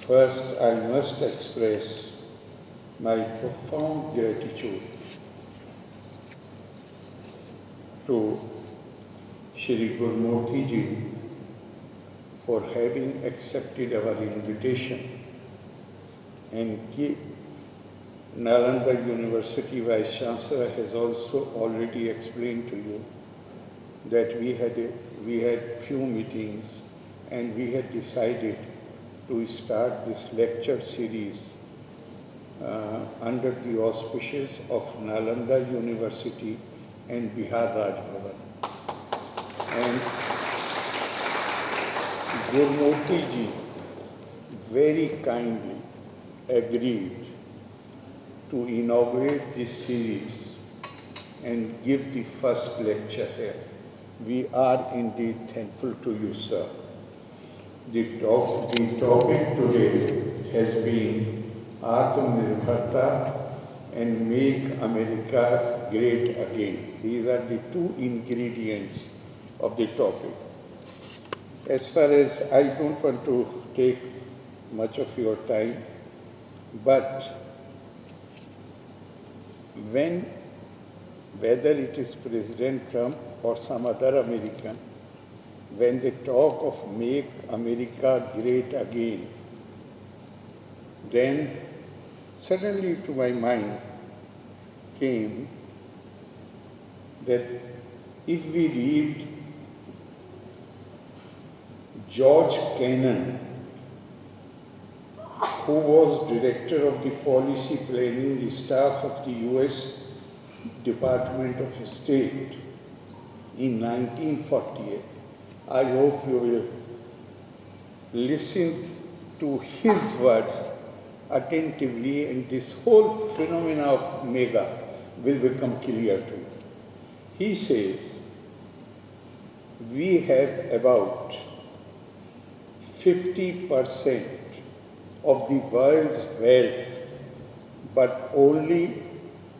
First, I must express my profound gratitude to Shri Gurumurthy Ji for having accepted our invitation, and Nalanda University Vice Chancellor has also already explained to you that we had few meetings and we had decided to start this lecture series under the auspices of Nalanda University and Bihar Rajbhavan. And Gurumurthy Ji very kindly agreed to inaugurate this series and give the first lecture here. We are indeed thankful to you, sir. The topic today has been Atmanirbharta and Make America Great Again. These are the two ingredients of the topic. As far as I don't want to take much of your time, but whether it is President Trump or some other American, when they talk of Make America Great Again, then suddenly to my mind came that if we read George Kennan, who was director of the policy planning staff of the US Department of State in 1948. I hope you will listen to his words attentively, and this whole phenomena of MAGA will become clear to you. He says, we have about 50% of the world's wealth, but only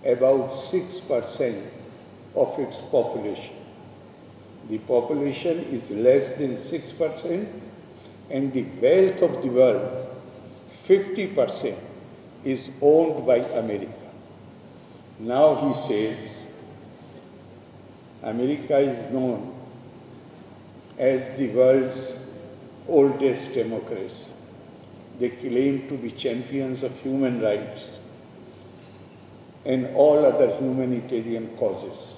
about 6% of its population. The population is less than 6%, and the wealth of the world, 50%, is owned by America. Now he says, America is known as the world's oldest democracy. They claim to be champions of human rights and all other humanitarian causes.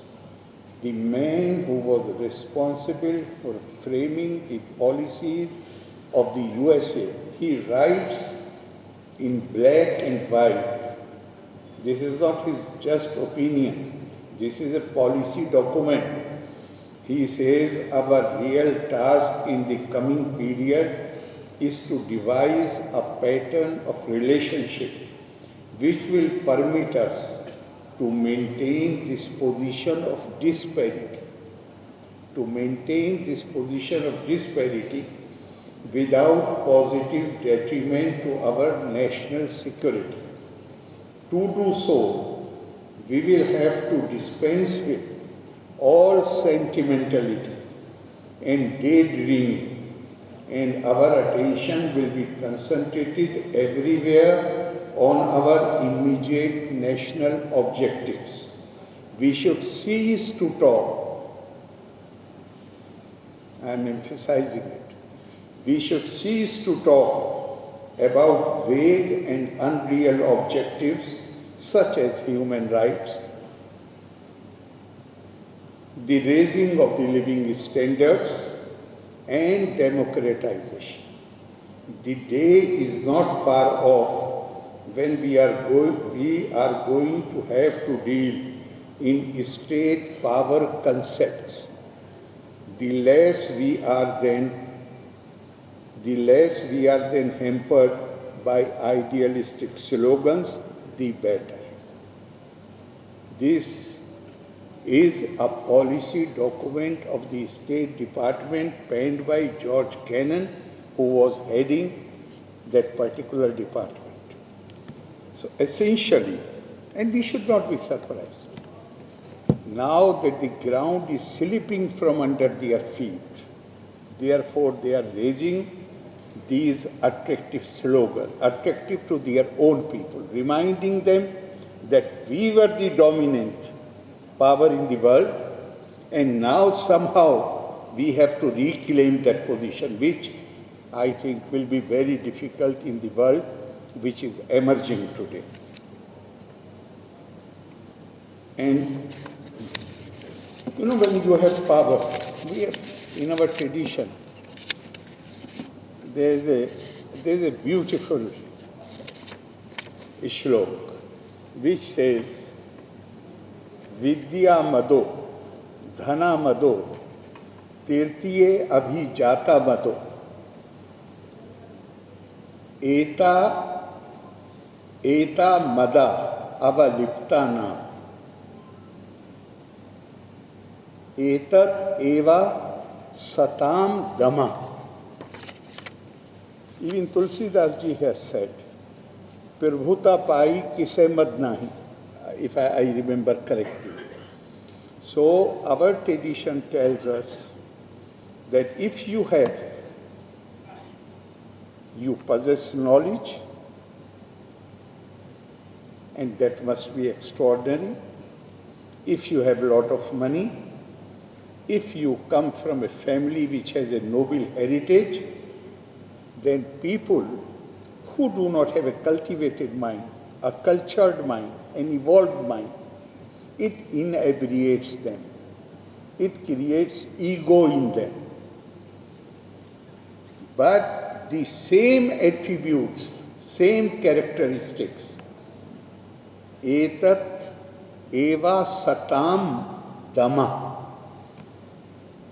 The man who was responsible for framing the policies of the USA, he writes in black and white. This is not his just opinion. This is a policy document. He says our real task in the coming period is to devise a pattern of relationship which will permit us to maintain this position of disparity, without positive detriment to our national security. To do so, we will have to dispense with all sentimentality and daydreaming, and our attention will be concentrated everywhere on our immediate national objectives. We should cease to talk. I am emphasizing it. We should cease to talk about vague and unreal objectives such as human rights, the raising of the living standards, and democratization. The day is not far off when we are going to have to deal in state power concepts. The less we are then hampered by idealistic slogans, the better. This is a policy document of the State Department penned by George Kennan, who was heading that particular department. So essentially, and we should not be surprised, now that the ground is slipping from under their feet, therefore they are raising these attractive slogans, attractive to their own people, reminding them that we were the dominant power in the world, and now somehow we have to reclaim that position, which I think will be very difficult in the world which is emerging today. And when you have power, we have, in our tradition, there's a beautiful shlok which says, Vidya mado, dhana mado, tirtiye abhijata mado, eta mada avaliptanam, etat eva satam dama. Even Tulsidas ji has said, Prabhuta pai kise mad nahi, if I remember correctly. So our tradition tells us that if you possess knowledge, and that must be extraordinary. If you have a lot of money, if you come from a family which has a noble heritage, then people who do not have a cultivated mind, a cultured mind, an evolved mind, it inebriates them. It creates ego in them. But the same attributes, same characteristics, etat eva satam dama,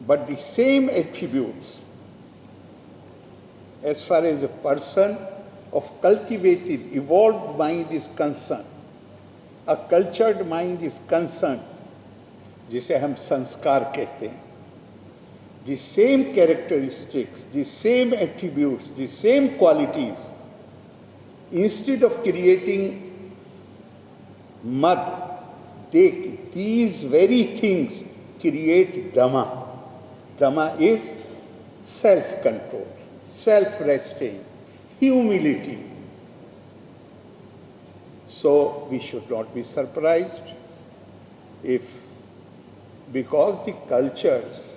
but the same attributes, as far as a person of cultivated, evolved mind is concerned, a cultured mind is concerned, जिसे हम संस्कार कहते हैं, the same characteristics, the same attributes, the same qualities, instead of creating mad, these very things create dhamma. Dhamma is self-control, self-restraint, humility. So we should not be surprised if, because the cultures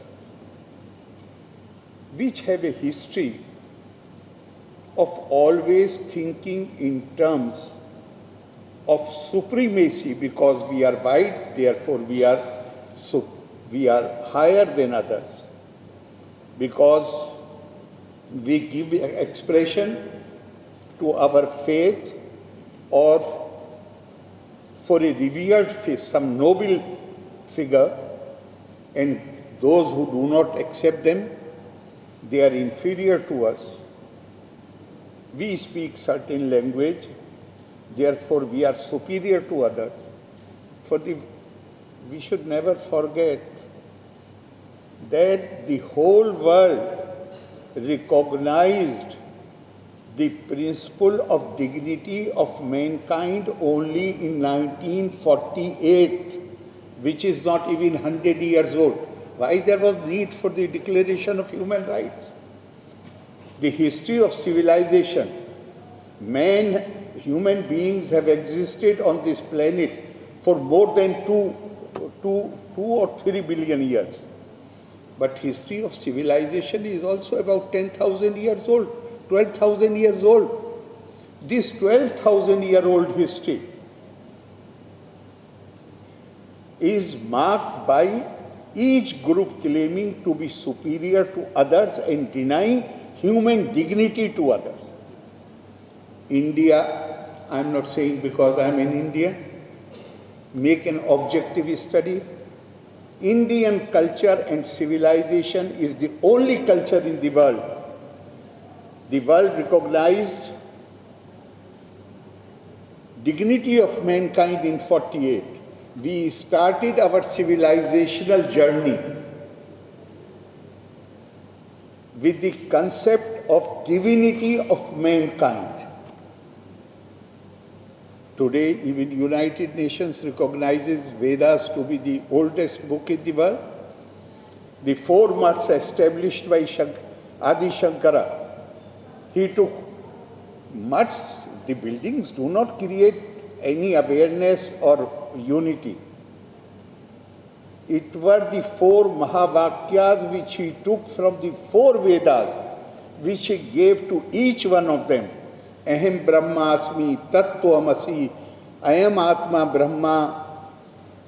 which have a history of always thinking in terms of supremacy, because we are white, therefore we are higher than others, because we give expression to our faith or for a revered faith, some noble figure, and those who do not accept them, they are inferior to us. We speak certain language, therefore we are superior to others. We should never forget that the whole world recognized the principle of dignity of mankind only in 1948, which is not even 100 years old. Why there was need for the Declaration of Human Rights? The history of civilization, human beings have existed on this planet for more than 2 or 3 billion years. But history of civilization is also about 10,000 years old, 12,000 years old. This 12,000-year-old history is marked by each group claiming to be superior to others and denying human dignity to others. India, I'm not saying because I'm an Indian, make an objective study. Indian culture and civilization is the only culture in the world. The world recognized dignity of mankind in 48. We started our civilizational journey with the concept of divinity of mankind. Today, even United Nations recognizes Vedas to be the oldest book in the world. The 4 months established by Adi Shankara He took much, the buildings do not create any awareness or unity. It were the 4 Mahavakyas which he took from the 4 Vedas, which he gave to each one of them. Aham Brahmasmi, Tattva-amasi, Ayam Atma Brahma,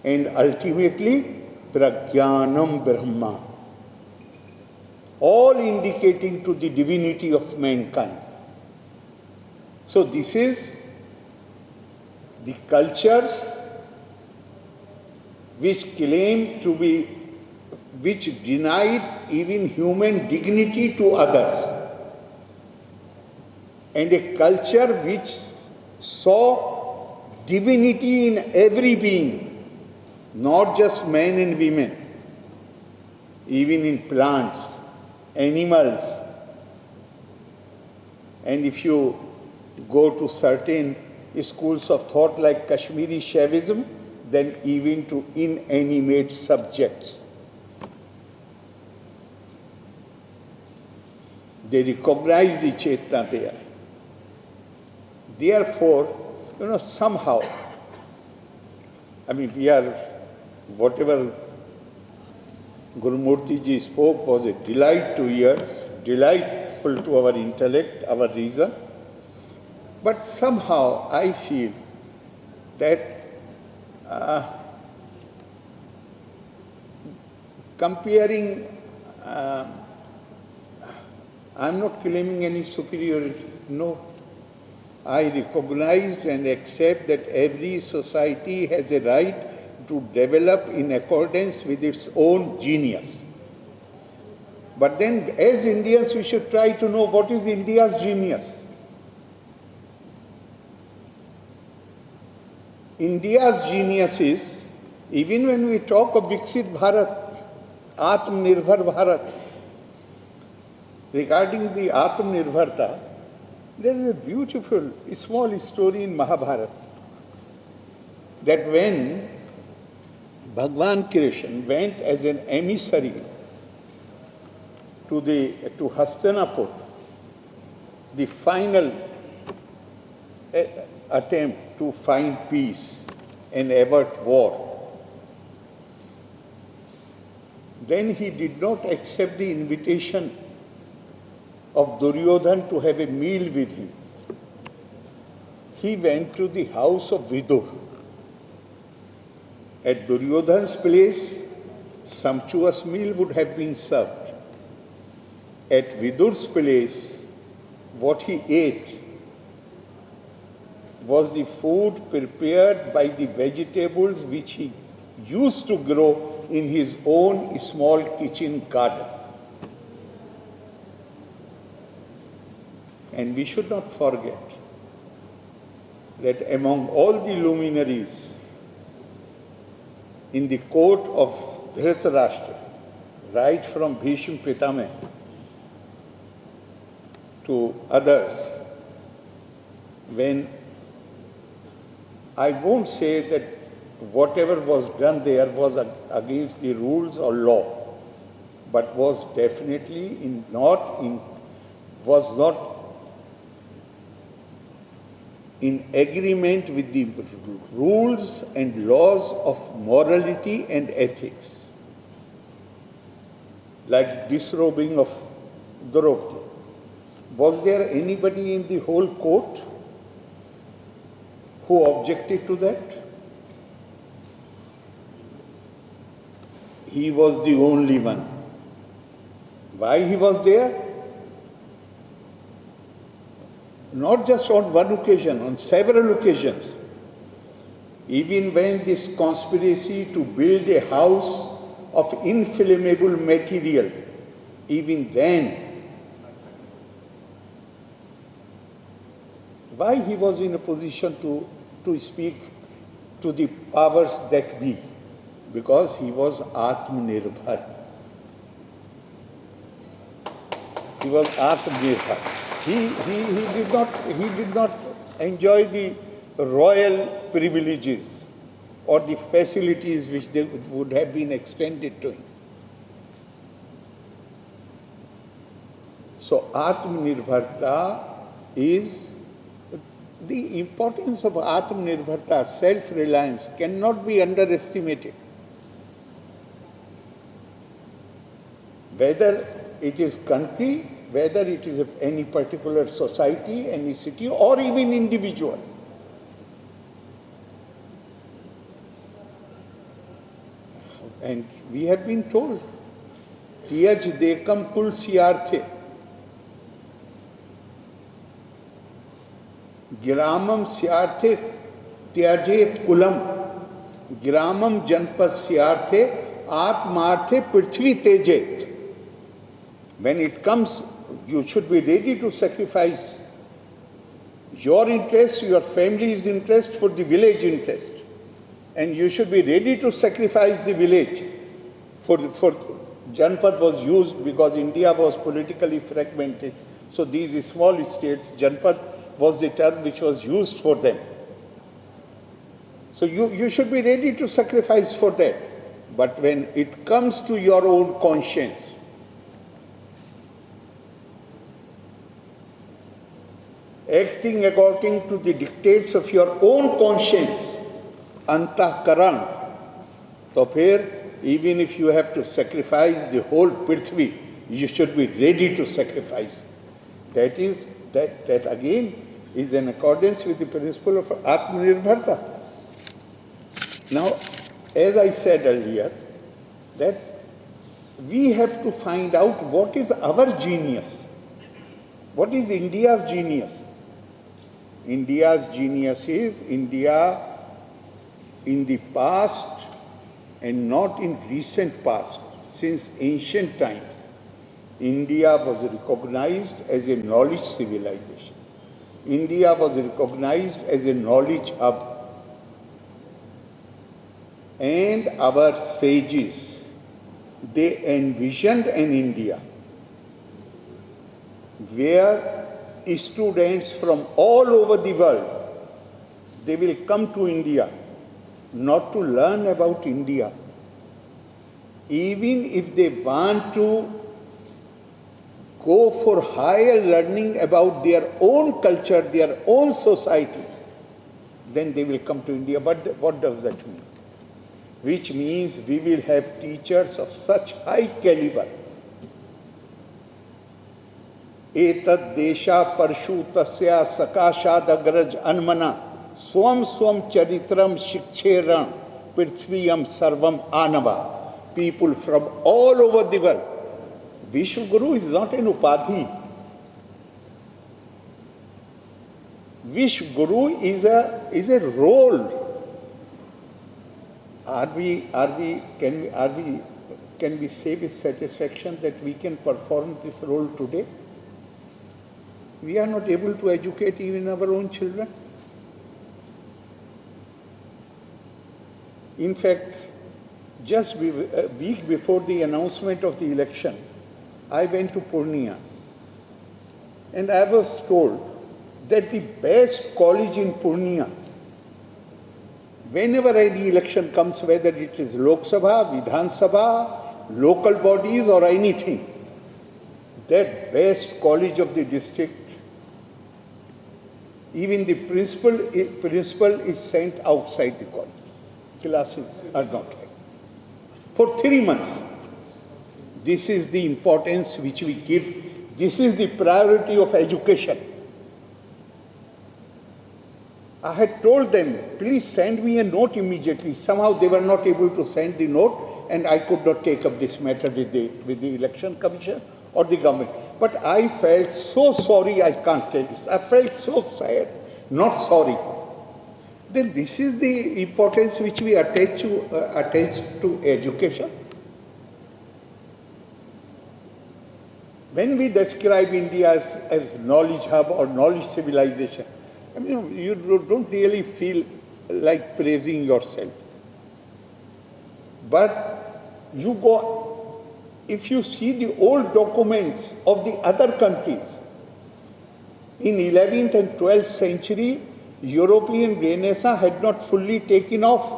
and ultimately Prajnanam Brahma. All indicating to the divinity of mankind. So this is the cultures which claim to be, which denied even human dignity to others. And a culture which saw divinity in every being, not just men and women, even in plants, animals. And if you go to certain schools of thought like Kashmiri Shaivism, then even to inanimate subjects. They recognize the Chetna there. Therefore, somehow, we are, whatever Guru Murti ji spoke was a delight to ears, delightful to our intellect, our reason. But somehow I feel that comparing, I'm not claiming any superiority, no. I recognize and accept that every society has a right to develop in accordance with its own genius. But then as Indians we should try to know what is India's genius. India's genius is, even when we talk of Viksit Bharat, Atmanirbhar Bharat, regarding the Atmanirbharta, there is a beautiful small story in Mahabharata that when Bhagwan Krishna went as an emissary to Hastinapur, the final attempt to find peace and avert war, then he did not accept the invitation of Duryodhan to have a meal with him. He went to the house of Vidur. At Duryodhan's place, sumptuous meal would have been served. At Vidur's place, what he ate was the food prepared by the vegetables which he used to grow in his own small kitchen garden. And we should not forget that among all the luminaries in the court of Dhritarashtra, right from Bhishma Pitame to others, when I won't say that whatever was done there was against the rules or law, but was definitely was not in agreement with the rules and laws of morality and ethics, like disrobing of Draupadi. Was there anybody in the whole court who objected to that? He was the only one. Why he was there? Not just on one occasion, on several occasions. Even when this conspiracy to build a house of inflammable material, even then, why he was in a position to speak to the powers that be? Because he was Atmanirbhar. He was Atmanirbhar. He did not enjoy the royal privileges or the facilities which they would have been extended to him. So Atmanirbharta is, the importance of Atmanirbharta, self-reliance, cannot be underestimated. Whether it is country, whether it is any particular society, any city, or even individual. And we have been told, Tiyaj dekam kul siyarthe, Giramam syarthe tyajet kulam, Giramam janpad syarthe atmarthe prithvi tejet. When it comes, you should be ready to sacrifice your interest, your family's interest for the village interest. And you should be ready to sacrifice the village. For Janpad was used because India was politically fragmented. So these small states, Janpad was the term which was used for them. So you should be ready to sacrifice for that. But when it comes to your own conscience, acting according to the dictates of your own conscience, antahkaran, to phir, even if you have to sacrifice the whole Prithvi, you should be ready to sacrifice. That again is in accordance with the principle of Atmanirbharta. Now, as I said earlier, that we have to find out what is our genius. What is India's genius? India's genius is India in the past and not in recent past, since ancient times. India was recognized as a knowledge civilization. India was recognized as a knowledge hub. And our sages, they envisioned an India where students from all over the world, they will come to India, not to learn about India. Even if they want to go for higher learning about their own culture, their own society, then they will come to India. But what does that mean? Which means we will have teachers of such high caliber. Etad desha parshu tasya sakashad agraj anmana swam swam charitram shikcheran prithviyam sarvam anava. People from all over the world. Vishwaguru is not an upadhi. Vishwaguru is a role. Can we say with satisfaction that we can perform this role today? We are not able to educate even our own children. In fact, just a week before the announcement of the election, I went to Purnia and I was told that the best college in Purnia, whenever any election comes, whether it is Lok Sabha, Vidhan Sabha, local bodies or anything, that best college of the district, even the principal is sent outside the college. Classes are not held. For 3 months. This is the importance which we give. This is the priority of education. I had told them, please send me a note immediately. Somehow they were not able to send the note and I could not take up this matter with the election commission or the government. But I felt so sorry, I can't tell you. I felt so sad, not sorry. Then this is the importance which we attach to education. When we describe India as knowledge hub or knowledge civilization, I mean, you don't really feel like praising yourself. But you go, if you see the old documents of the other countries, in 11th and 12th century, European Renaissance had not fully taken off.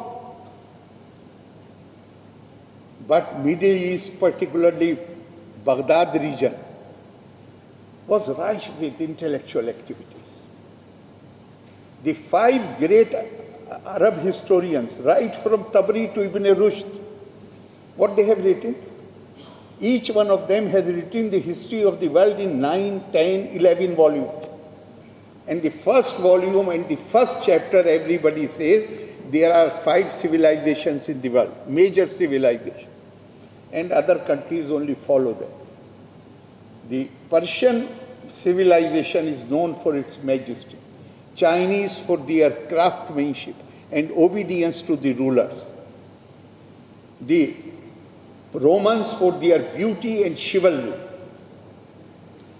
But Middle East, particularly Baghdad region, was rife with intellectual activities. The 5 great Arab historians, right from Tabari to Ibn Rushd, what they have written? Each one of them has written the history of the world in 9, 10, 11 volumes. And the first volume and the first chapter, everybody says, there are 5 civilizations in the world, major civilizations. And other countries only follow them. The Persian civilization is known for its majesty. Chinese for their craftsmanship and obedience to the rulers. The Romans for their beauty and chivalry.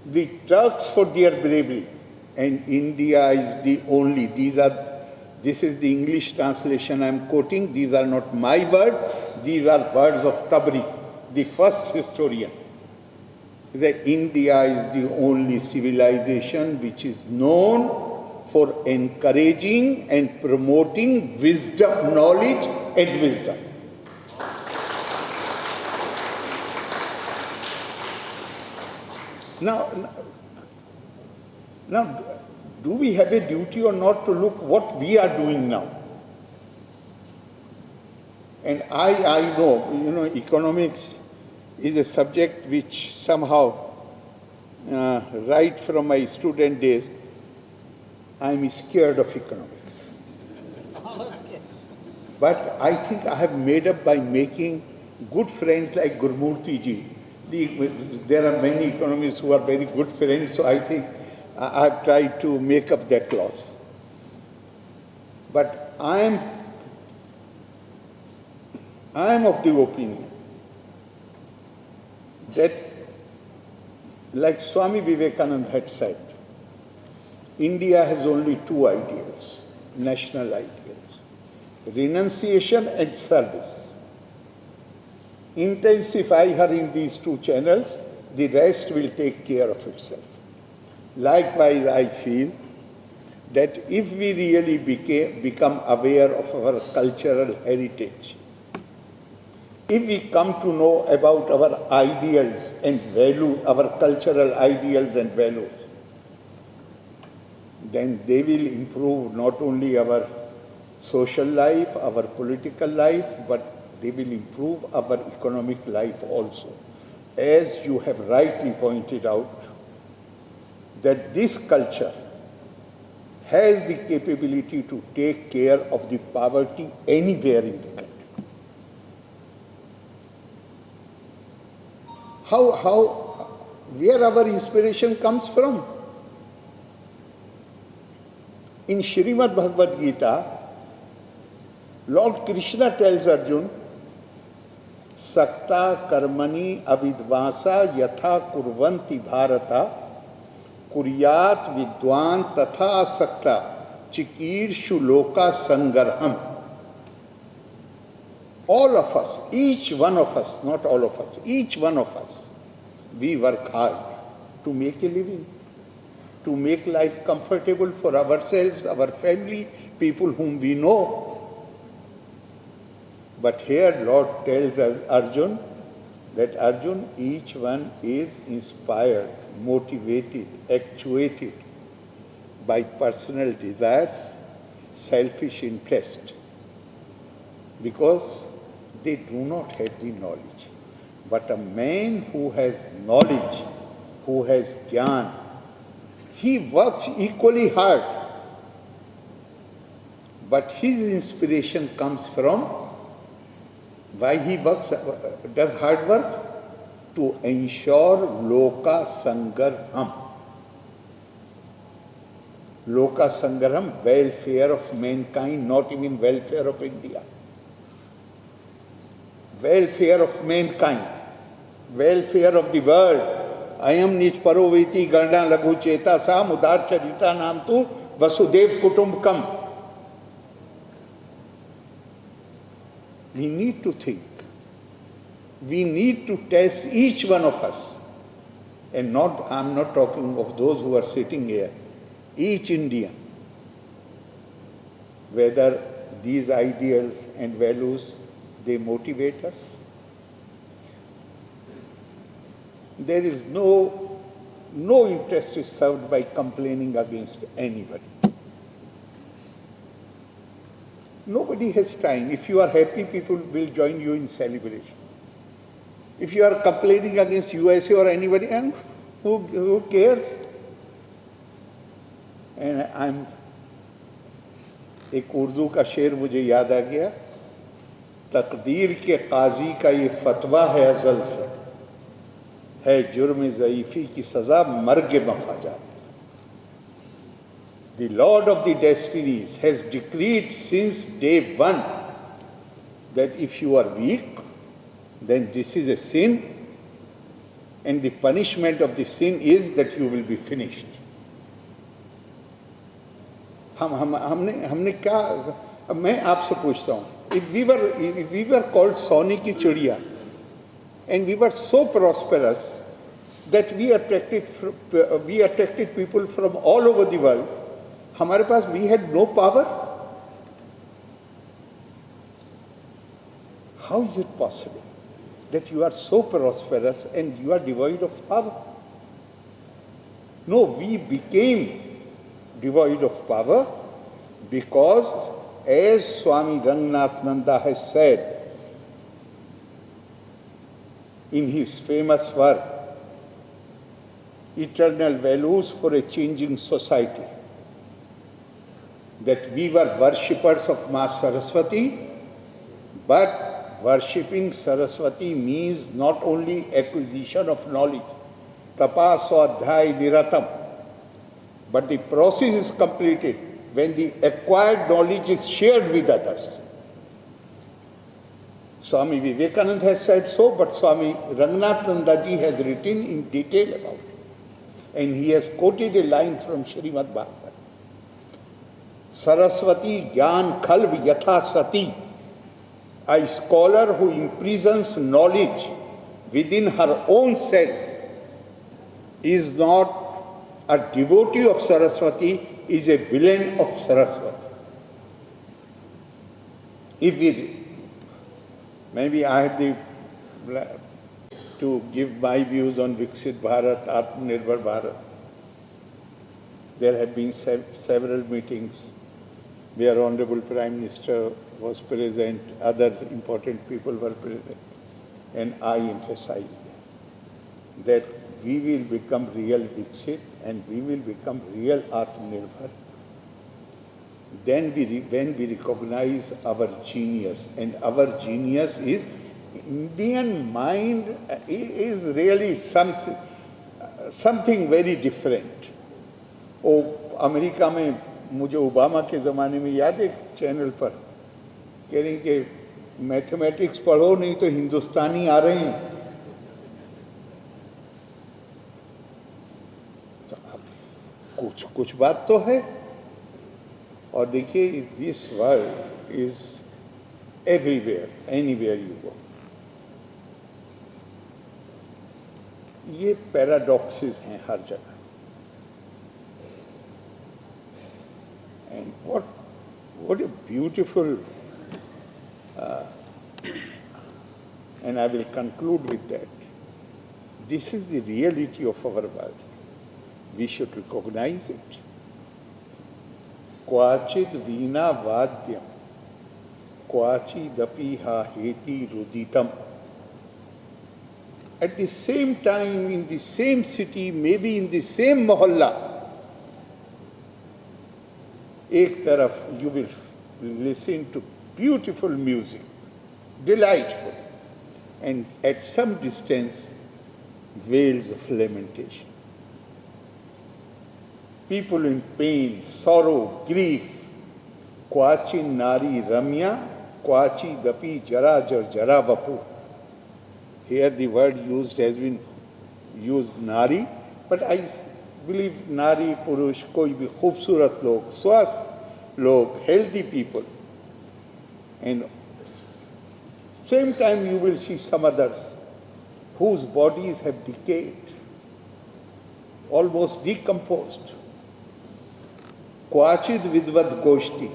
The Turks for their bravery. And India is the only. This is the English translation I am quoting. These are not my words. These are words of Tabari, the first historian. That India is the only civilization which is known for encouraging and promoting wisdom, knowledge and wisdom. Now, do we have a duty or not to look what we are doing now? And I know, economics is a subject which somehow, right from my student days, I'm scared of economics. But I think I have made up by making good friends like Gurmurti ji. There are many economists who are very good friends, so I think I've tried to make up that loss. But I am of the opinion that, like Swami Vivekananda had said, India has only 2 ideals, national ideals: renunciation and service. Intensify her in these 2 channels, the rest will take care of itself. Likewise, I feel that if we really become aware of our cultural heritage, if we come to know about our ideals and values, our cultural ideals and values, then they will improve not only our social life, our political life, but they will improve our economic life also. As you have rightly pointed out, that this culture has the capability to take care of the poverty anywhere in the country. Where our inspiration comes from? In Srimad Bhagavad Gita, Lord Krishna tells Arjuna, Sakta karmani avidvasa yatha kurvanti bharata kuryat vidwan tatha sakta chikirshu loka sangarham. All of us, each one of us, not all of us, each one of us, we work hard to make a living, to make life comfortable for ourselves, our family, people whom we know. But here Lord tells Arjuna that Arjuna, each one is inspired, motivated, actuated by personal desires, selfish interest, because they do not have the knowledge. But a man who has knowledge, who has jnana, he works equally hard. But his inspiration comes from, why he does hard work? To ensure loka sangarham. Loka sangarham, welfare of mankind, not even welfare of India. Welfare of mankind, welfare of the world. Ayam nich paroveti garna laghu cheta sa mudar charita naam tu vasudev kutumbakam. We need to think. We need to test each one of us. And I'm not talking of those who are sitting here. Each Indian. Whether these ideals and values, they motivate us. There is no no interest is served by complaining against anybody. Nobody has time. If you are happy, people will join you in celebration. If you are complaining against USA or anybody, and who cares? And एक उर्दू का शेर मुझे याद आ गया, तकदीर के काजी का ये फतवा है अज़ल से, है जुर्म ज़ईफ़ी की सज़ा मर्ग मफाजात. The Lord of the Destinies has decreed since day one that if you are weak, then this is a sin, and the punishment of the sin is that you will be finished. हमने क्या, अब मैं आपसे पूछता हूँ, if we were called सोने की चिड़िया, and we were so prosperous that we attracted people from all over the world, हमारे पास we had no power. How is it possible that you are so prosperous and you are devoid of power? No, we became devoid of power because, as Swami Ranganathananda has said in his famous work, Eternal Values for a Changing Society, that we were worshippers of Ma Saraswati, but worshipping Saraswati means not only acquisition of knowledge, tapa swadhyay niratam, but the process is completed when the acquired knowledge is shared with others. Swami Vivekananda has said so, but Swami Ranganathananda ji has written in detail about it. And he has quoted a line from Srimad Bhagavatam. Saraswati Gyan Khalv Yatha Sati, a scholar who imprisons knowledge within her own self is not a devotee of Saraswati, is a villain of Saraswati. If we, maybe I had to give my views on Viksit Bharat, Atmanirbhar Bharat. There have been several meetings where Honorable Prime Minister was present, other important people were present, and I emphasized that we will become real Viksit and we will become real Atmanirbhar. Then when we recognize our genius, and our genius is, Indian mind is really something very different. Oh, America में मुझे Obama के ज़माने में याद है channel पर कह रही कि मैथमेटिक्स पढ़ो नहीं तो हिंदुस्तानी आ रहे हैं. तो अब कुछ बात तो है. और देखिए, this world is everywhere, anywhere you go. ये पैराडॉक्सेस हैं हर जगह. And what a beautiful, and I will conclude with that. This is the reality of our world. We should recognize it. Kvachid veena vadyam, kvachidapi ha heti ruditam. At the same time, in the same city, maybe in the same mohalla, एक तरफ you will listen to beautiful music, delightful, and at some distance, wails of lamentation. People in pain, sorrow, grief. Kwachi nari ramya, kwachi dapi jara jar jara vapu. Here the word used has been used nari, but I believe nari, purush, koi bhi khoobsurat log, swasth log, healthy people. And same time you will see some others whose bodies have decayed, almost decomposed. Kvachid vidvad goshti,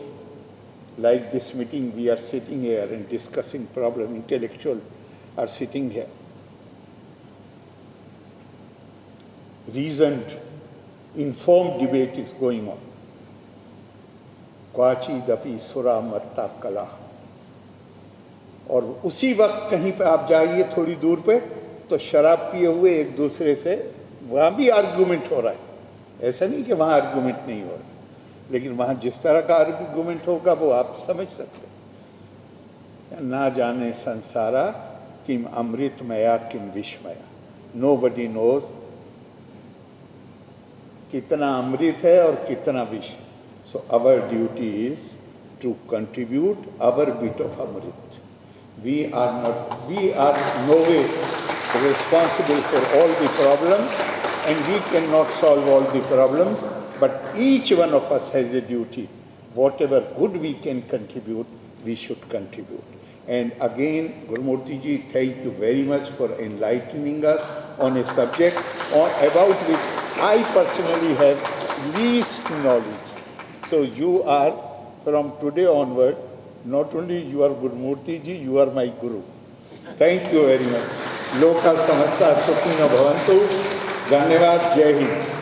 like this meeting we are sitting here and discussing problem, intellectual are sitting here. reasoned, informed debate is going on. Cauchy दपी सुरा मरता कला। और उसी वक्त कहीं पे आप जाइए थोड़ी दूर पे तो शराब पिए हुए एक दूसरे से वहाँ भी आर्गूमेंट हो रहा है। ऐसा नहीं कि वहाँ आर्गूमेंट नहीं हो रहा, लेकिन वहाँ जिस तरह का आर्गूमेंट होगा वो आप समझ सकते हैं। ना जाने संसारा किम अमृतमया किम विस्मया, नोबडी नोज कितना अमृत है और कितना विष। So our duty is to contribute our bit of amrit. We are no way responsible for all the problems, and we cannot solve all the problems, but each one of us has a duty. Whatever good we can contribute, we should contribute. And again, Gurumurti ji, thank you very much for enlightening us on a subject about which I personally have least knowledge. So you are, from today onward, not only you are Gurumurti ji, you are my Guru. Thank you very much. Loka samasta sukhina bhavantu. Dhanyavad. Jai Hind.